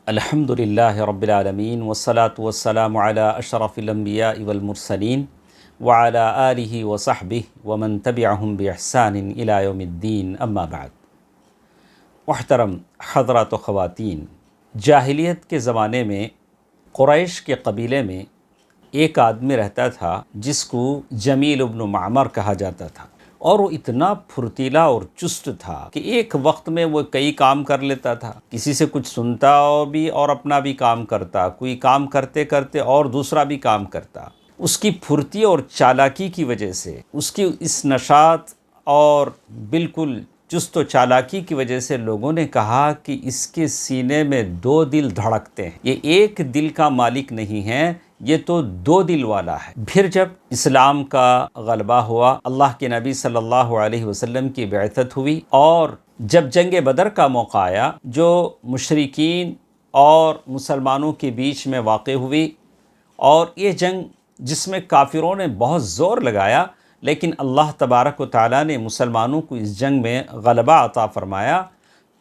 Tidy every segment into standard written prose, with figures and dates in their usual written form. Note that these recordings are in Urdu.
الحمدللہ رب العالمین والصلاة والسلام علی اشرف الانبیاء والمرسلین وعلی آلہ وصحبہ ومن تبعہم بإحسان الی یوم الدین، اما بعد۔ محترم حضرات و خواتین، جاہلیت کے زمانے میں قریش کے قبیلے میں ایک آدمی رہتا تھا جس کو جمیل بن معمر کہا جاتا تھا، اور وہ اتنا پھرتیلا اور چست تھا کہ ایک وقت میں وہ کئی کام کر لیتا تھا، کسی سے کچھ سنتا بھی اور اپنا بھی کام کرتا، کوئی کام کرتے کرتے اور دوسرا بھی کام کرتا۔ اس کی پھرتی اور چالاکی کی وجہ سے، اس کی اس نشاط اور بالکل چست و چالاکی کی وجہ سے لوگوں نے کہا کہ اس کے سینے میں دو دل دھڑکتے ہیں، یہ ایک دل کا مالک نہیں ہے، یہ تو دو دل والا ہے۔ پھر جب اسلام کا غلبہ ہوا، اللہ کے نبی صلی اللہ علیہ وسلم کی بعثت ہوئی، اور جب جنگ بدر کا موقع آیا جو مشرکین اور مسلمانوں کے بیچ میں واقع ہوئی، اور یہ جنگ جس میں کافروں نے بہت زور لگایا، لیکن اللہ تبارک و تعالیٰ نے مسلمانوں کو اس جنگ میں غلبہ عطا فرمایا،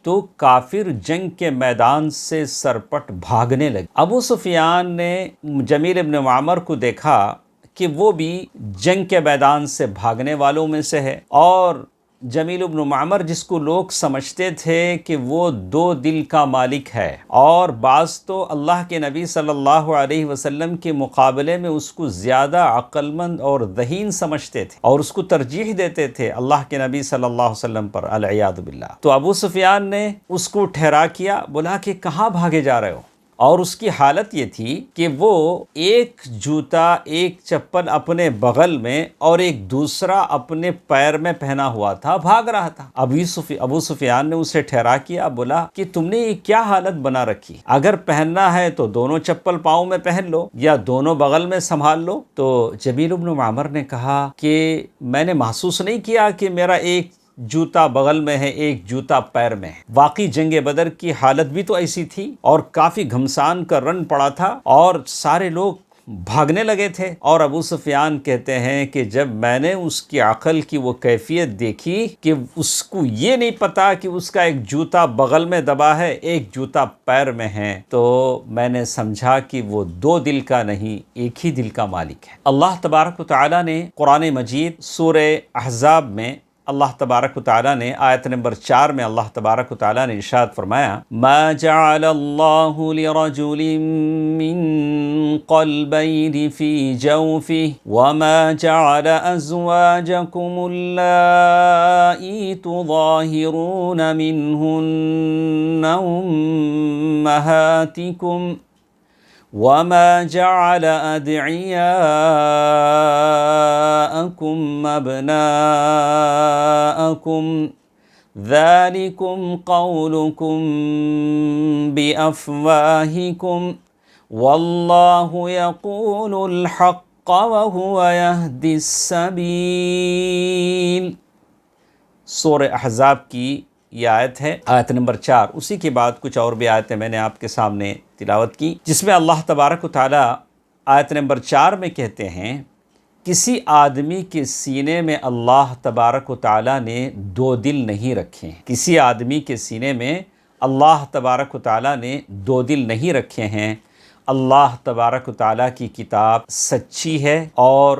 تو کافر جنگ کے میدان سے سرپٹ بھاگنے لگے۔ ابو سفیان نے جمیل بن معمر کو دیکھا کہ وہ بھی جنگ کے میدان سے بھاگنے والوں میں سے ہے، اور جمیل بن معمر جس کو لوگ سمجھتے تھے کہ وہ دو دل کا مالک ہے، اور بعض تو اللہ کے نبی صلی اللہ علیہ وسلم کے مقابلے میں اس کو زیادہ عقل مند اور ذہین سمجھتے تھے، اور اس کو ترجیح دیتے تھے اللہ کے نبی صلی اللہ علیہ وسلم پر، العیاذ باللہ۔ تو ابو سفیان نے اس کو ٹھہرا کیا، بولا کہ کہاں بھاگے جا رہے ہو؟ اور اس کی حالت یہ تھی کہ وہ ایک جوتا، ایک چپل اپنے بغل میں اور ایک دوسرا اپنے پیر میں پہنا ہوا تھا، بھاگ رہا تھا۔ ابو سفیان نے اسے ٹھہرا کیا، بولا کہ تم نے یہ کیا حالت بنا رکھی؟ اگر پہننا ہے تو دونوں چپل پاؤں میں پہن لو، یا دونوں بغل میں سنبھال لو۔ تو جمیل بن معمر نے کہا کہ میں نے محسوس نہیں کیا کہ میرا ایک جوتا بغل میں ہے، ایک جوتا پیر میں ہے۔ واقعی جنگ بدر کی حالت بھی تو ایسی تھی، اور کافی گھمسان کا رن پڑا تھا، اور سارے لوگ بھاگنے لگے تھے۔ اور ابو سفیان کہتے ہیں کہ جب میں نے اس کی عقل کی وہ کیفیت دیکھی کہ اس کو یہ نہیں پتا کہ اس کا ایک جوتا بغل میں دبا ہے، ایک جوتا پیر میں ہے، تو میں نے سمجھا کہ وہ دو دل کا نہیں، ایک ہی دل کا مالک ہے۔ اللہ تبارک و تعالیٰ نے قرآن مجید سورہ احزاب میں اللہ تبارک و تعالیٰ نے آیت نمبر 4 میں اللہ تبارک و تعالیٰ نے ارشاد فرمایا، ما جعل اللہ لرجل من قلبین فی جوفہ وما جعل ازواجکم اللائی تظاہرون منہن امہاتکم وما جعل أدعياءكم أبناءكم ذلكم قولكم بأفواهكم والله يقول الحق وهو يهدي السبيل۔ سورہ احزاب کی یہ آیت ہے، آیت نمبر 4۔ اسی کے بعد کچھ اور بھی آیتیں میں نے آپ کے سامنے تلاوت کی، جس میں اللہ تبارک و تعالیٰ آیت نمبر 4 میں کہتے ہیں، کسی آدمی کے سینے میں اللہ تبارک و تعالیٰ نے دو دل نہیں رکھے ہیں، کسی آدمی کے سینے میں اللہ تبارک و تعالیٰ نے دو دل نہیں رکھے ہیں۔ اللہ تبارک و تعالیٰ کی کتاب سچی ہے، اور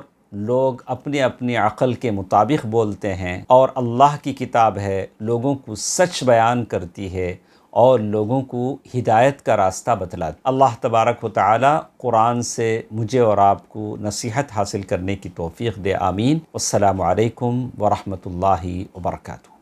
لوگ اپنے اپنی عقل کے مطابق بولتے ہیں، اور اللہ کی کتاب ہے، لوگوں کو سچ بیان کرتی ہے اور لوگوں کو ہدایت کا راستہ بتلاتی۔ اللہ تبارک و تعالی قرآن سے مجھے اور آپ کو نصیحت حاصل کرنے کی توفیق دے، آمین۔ والسلام علیکم ورحمۃ اللہ وبرکاتہ۔